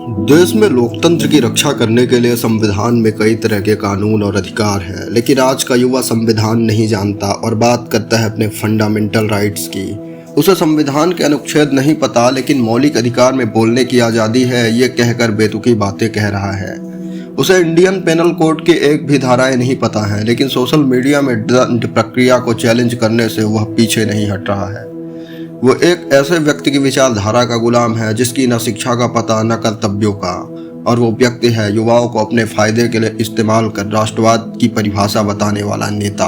देश में लोकतंत्र की रक्षा करने के लिए संविधान में कई तरह के कानून और अधिकार हैं, लेकिन आज का युवा संविधान नहीं जानता और बात करता है अपने फंडामेंटल राइट्स की। उसे संविधान के अनुच्छेद नहीं पता, लेकिन मौलिक अधिकार में बोलने की आज़ादी है ये कहकर बेतुकी बातें कह रहा है। उसे इंडियन पेनल कोड की एक भी धाराएं नहीं पता हैं, लेकिन सोशल मीडिया में दंड प्रक्रिया को चैलेंज करने से वह पीछे नहीं हट रहा है। वो एक ऐसे व्यक्ति की विचारधारा का गुलाम है जिसकी न शिक्षा का पता न कर्तव्यों का, और वो व्यक्ति है युवाओं को अपने फायदे के लिए इस्तेमाल कर राष्ट्रवाद की परिभाषा बताने वाला नेता।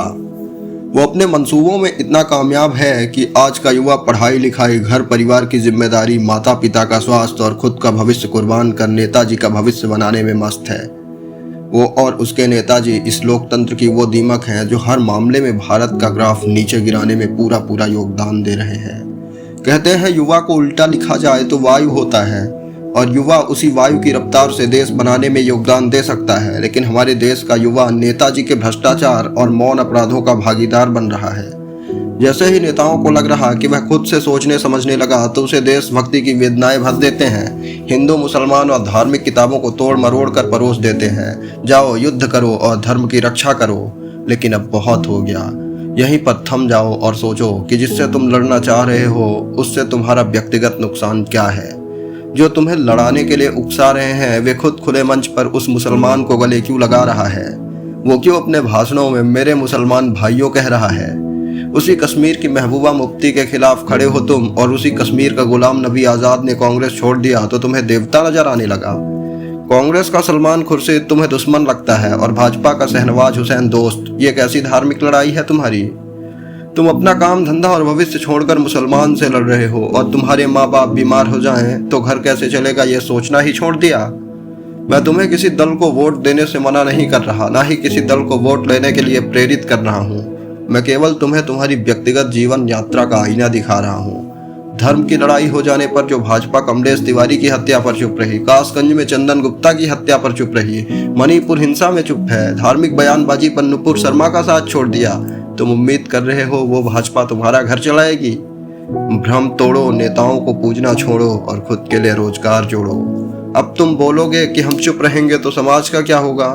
वो अपने मंसूबों में इतना कामयाब है कि आज का युवा पढ़ाई लिखाई, घर परिवार की जिम्मेदारी, माता पिता का स्वास्थ्य और खुद का भविष्य कुर्बान कर नेताजी का भविष्य बनाने में मस्त है। वो और उसके नेताजी इस लोकतंत्र की वो दीमक हैं जो हर मामले में भारत का ग्राफ नीचे गिराने में पूरा योगदान दे रहे हैं। कहते हैं युवा को उल्टा लिखा जाए तो वायु होता है, और युवा उसी वायु की रफ्तार से देश बनाने में योगदान दे सकता है। लेकिन हमारे देश का युवा नेताजी के भ्रष्टाचार और मौन अपराधों का भागीदार बन रहा है। जैसे ही नेताओं को लग रहा कि वह खुद से सोचने समझने लगा तो उसे देशभक्ति की वेदनाएं भर देते हैं। हिंदू, मुसलमान और धार्मिक किताबों को तोड़ मरोड़ कर परोस देते हैं। जाओ युद्ध करो और धर्म की रक्षा करो, लेकिन अब बहुत हो गया। यहीं पर थम जाओ और सोचो कि जिससे तुम लड़ना चाह रहे हो उससे तुम्हारा व्यक्तिगत नुकसान क्या है। जो तुम्हें लड़ाने के लिए उकसा रहे हैं वे खुद खुले मंच पर उस मुसलमान को गले क्यों लगा रहा है? वो क्यों अपने भाषणों में मेरे मुसलमान भाइयों कह रहा है? उसी कश्मीर की महबूबा मुफ्ती के खिलाफ खड़े हो तुम, और उसी कश्मीर का गुलाम नबी आज़ाद ने कांग्रेस छोड़ दिया तो तुम्हें देवता नजर आने लगा। कांग्रेस का सलमान खुर्शीद तुम्हें दुश्मन लगता है और भाजपा का शहनवाज हुसैन दोस्त। ये कैसी धार्मिक लड़ाई है तुम्हारी? तुम अपना काम धंधा और भविष्य छोड़कर मुसलमान से लड़ रहे हो, और तुम्हारे माँ बाप बीमार हो जाएं तो घर कैसे चलेगा ये सोचना ही छोड़ दिया। मैं तुम्हें किसी दल को वोट देने से मना नहीं कर रहा, ना ही किसी दल को वोट लेने के लिए प्रेरित कर रहा हूँ। मैं केवल तुम्हें तुम्हारी व्यक्तिगत जीवन यात्रा का आईना दिखा रहा हूँ। धर्म की लड़ाई हो जाने पर जो भाजपा कमलेश तिवारी की हत्या पर चुप रही, कासगंज में चंदन गुप्ता की हत्या पर चुप रही, मणिपुर हिंसा में चुप है, धार्मिक बयानबाजी पर नुपुर शर्मा का साथ छोड़ दिया, तुम उम्मीद कर रहे हो वो भाजपा तुम्हारा घर चलाएगी? भ्रम तोड़ो, नेताओं को पूजना छोड़ो और खुद के लिए रोजगार जोड़ो। अब तुम बोलोगे कि हम चुप रहेंगे तो समाज का क्या होगा?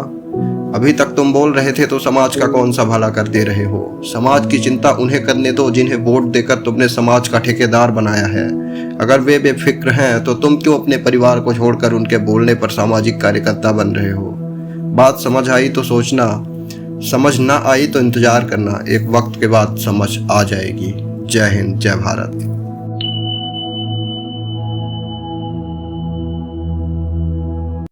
अभी तक तुम बोल रहे थे तो समाज का कौन सा भला कर दे रहे हो? समाज की चिंता उन्हें करने दो जिन्हें वोट देकर तुमने समाज का ठेकेदार बनाया है। अगर वे बेफिक्र हैं तो तुम क्यों अपने परिवार को छोड़कर उनके बोलने पर सामाजिक कार्यकर्ता बन रहे हो? बात समझ आई तो सोचना, समझ ना आई तो इंतजार करना। एक वक्त के बाद समझ आ जाएगी। जय हिंद, जय भारत।